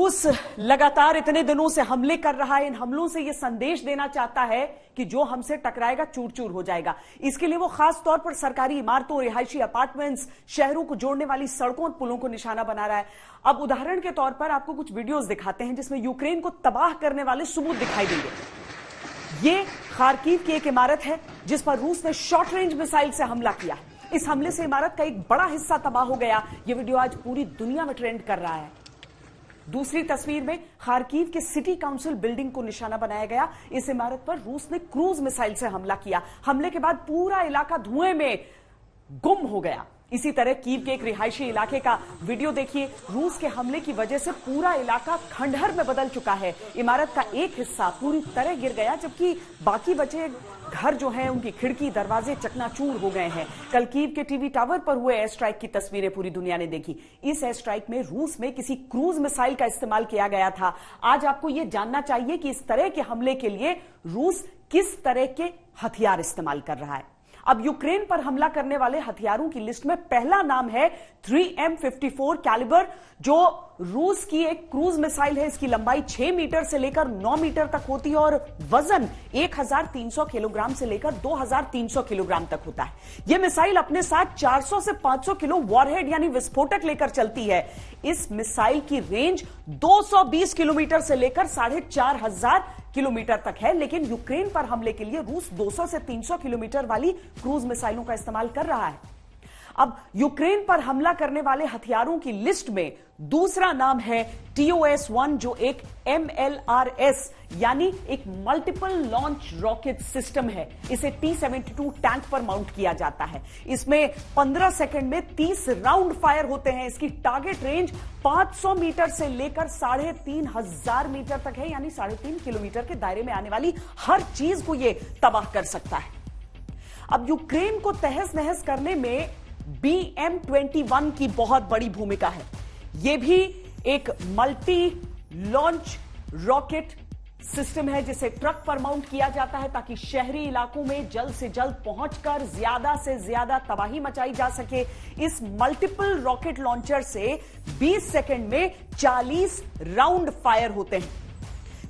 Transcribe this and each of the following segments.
रूस लगातार इतने दिनों से हमले कर रहा है। इन हमलों से यह संदेश देना चाहता है कि जो हमसे टकराएगा चूर चूर हो जाएगा। इसके लिए वो खास तौर पर सरकारी इमारतों, रिहायशी अपार्टमेंट्स, शहरों को जोड़ने वाली सड़कों और पुलों को निशाना बना रहा है। अब उदाहरण के तौर पर आपको कुछ वीडियोस दिखाते हैं जिसमें यूक्रेन को तबाह करने वाले सबूत दिखाई देंगे। ये खार्किव की एक इमारत है जिस पर रूस ने शॉर्ट रेंज मिसाइल से हमला किया। इस हमले से इमारत का एक बड़ा हिस्सा तबाह हो गया। यह वीडियो आज पूरी दुनिया में ट्रेंड कर रहा है। दूसरी तस्वीर में खार्किव के सिटी काउंसिल बिल्डिंग को निशाना बनाया गया। इस इमारत पर रूस ने क्रूज मिसाइल से हमला किया। हमले के बाद पूरा इलाका धुएं में गुम हो गया। इसी तरह कीव के एक रिहायशी इलाके का वीडियो देखिए। रूस के हमले की वजह से पूरा इलाका खंडहर में बदल चुका है। इमारत का एक हिस्सा पूरी तरह गिर गया, जबकि बाकी बचे घर जो हैं उनकी खिड़की, दरवाजे चकनाचूर हो गए हैं। कल कीव के टीवी टावर पर हुए एयर स्ट्राइक की तस्वीरें पूरी दुनिया ने देखी। इस एयर स्ट्राइक में रूस में किसी क्रूज मिसाइल का इस्तेमाल किया गया था। आज आपको यह जानना चाहिए कि इस तरह के हमले के लिए रूस किस तरह के हथियार इस्तेमाल कर रहा है। अब यूक्रेन पर हमला करने वाले हथियारों की लिस्ट में पहला नाम है 3M54 कैलिबर, जो रूस की एक क्रूज मिसाइल है। इसकी लंबाई 6 मीटर से लेकर 9 मीटर तक होती है और वजन 1300 किलोग्राम से लेकर 2300 किलोग्राम तक होता है। यह मिसाइल अपने साथ 400 से 500 किलो वॉरहेड यानी विस्फोटक लेकर चलती है। इस मिसाइल की रेंज 220 किलोमीटर से लेकर 4500 किलोमीटर तक है, लेकिन यूक्रेन पर हमले के लिए रूस 200 से 300 किलोमीटर वाली क्रूज मिसाइलों का इस्तेमाल कर रहा है। अब यूक्रेन पर हमला करने वाले हथियारों की लिस्ट में दूसरा नाम है TOS-1, जो एक MLRS यानी एक मल्टीपल लॉन्च रॉकेट सिस्टम है। इसे T-72 टैंक पर माउंट किया जाता है। इसमें 15 सेकंड में 30 राउंड फायर होते हैं। इसकी टारगेट रेंज 500 मीटर से लेकर 3500 मीटर तक है, यानी 3.5 किलोमीटर के दायरे में आने वाली हर चीज को यह तबाह कर सकता है। अब यूक्रेन को तहस नहस करने में BM-21 की बहुत बड़ी भूमिका है। यह भी एक मल्टी लॉन्च रॉकेट सिस्टम है जिसे ट्रक पर माउंट किया जाता है ताकि शहरी इलाकों में जल्द से जल्द पहुंचकर ज्यादा से ज्यादा तबाही मचाई जा सके। इस मल्टीपल रॉकेट लॉन्चर से 20 सेकंड में 40 राउंड फायर होते हैं,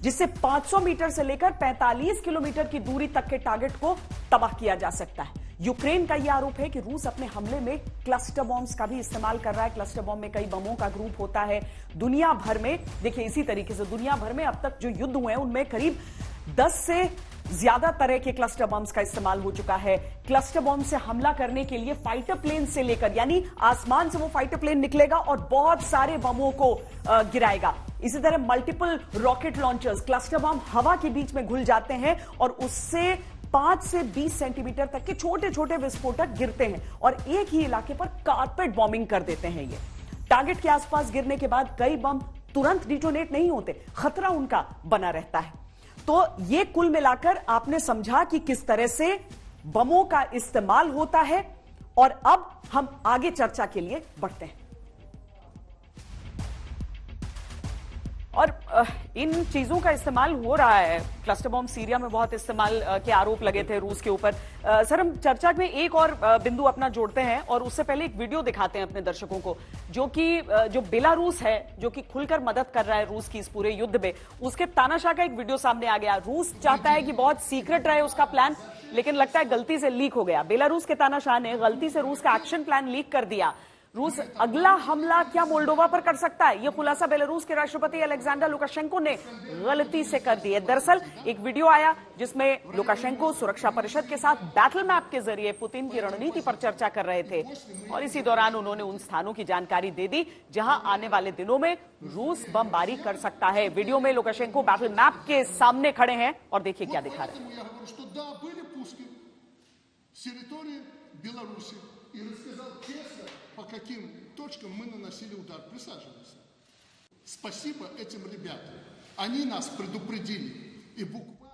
जिससे 500 मीटर से लेकर 45 किलोमीटर की दूरी तक के टारगेट को तबाह किया जा सकता है। यूक्रेन का यह आरोप है कि रूस अपने हमले में क्लस्टर बॉम्ब्स का भी इस्तेमाल कर रहा है। क्लस्टर बॉम्ब में कई बमों का ग्रुप होता है। दुनिया भर में देखिए, इसी तरीके से दुनिया भर में अब तक जो युद्ध हुए हैं उनमें करीब 10 से ज्यादा तरह के क्लस्टर बम्स का इस्तेमाल हो चुका है। क्लस्टर बॉम्ब से हमला करने के लिए फाइटर प्लेन से लेकर, यानी आसमान से वो फाइटर प्लेन निकलेगा और बहुत सारे बमों को गिराएगा। इसी तरह multiple rocket launchers, cluster bomb हवा के बीच में घुल जाते हैं और उससे 5 से 20 सेंटीमीटर तक के छोटे छोटे विस्फोटक गिरते हैं और एक ही इलाके पर कारपेट बॉम्बिंग कर देते हैं। ये टारगेट के आसपास गिरने के बाद कई बम तुरंत डिटोनेट नहीं होते, खतरा उनका बना रहता है। तो ये कुल मिलाकर आपने समझा कि किस तरह से बमों का इस्तेमाल होता है। और अब हम आगे चर्चा के लिए बढ़ते हैं। और इन चीजों का इस्तेमाल हो रहा है। क्लस्टर बॉम्ब सीरिया में बहुत इस्तेमाल के आरोप लगे थे रूस के ऊपर। सर, हम चर्चा में एक और बिंदु अपना जोड़ते हैं और उससे पहले एक वीडियो दिखाते हैं अपने दर्शकों को, जो बेलारूस है, जो कि खुलकर मदद कर रहा है रूस की इस पूरे युद्ध में। उसके तानाशाह का एक वीडियो सामने आ गया। रूस चाहता है कि बहुत सीक्रेट रहे उसका प्लान, लेकिन लगता है गलती से लीक हो गया। बेलारूस के तानाशाह ने गलती से रूस का एक्शन प्लान लीक कर दिया। रूस अगला हमला क्या मोल्डोवा पर कर सकता है, यह खुलासा बेलारूस के राष्ट्रपति अलेक्जेंडर लुकाशेंको ने गलती से कर दिया। दरअसल एक वीडियो आया जिसमें लुकाशेंको सुरक्षा परिषद के साथ बैटल मैप के जरिए पुतिन की रणनीति पर चर्चा कर रहे थे और इसी दौरान उन्होंने उन स्थानों की जानकारी दे दी जहां आने वाले दिनों में रूस बमबारी कर सकता है। वीडियो में लुकाशेंको बैटल मैप के सामने खड़े हैं और देखिए क्या दिखा रहे हैं। И рассказал честно, по каким точкам мы наносили удар. Присаживайся. Спасибо этим ребятам. Они нас предупредили. И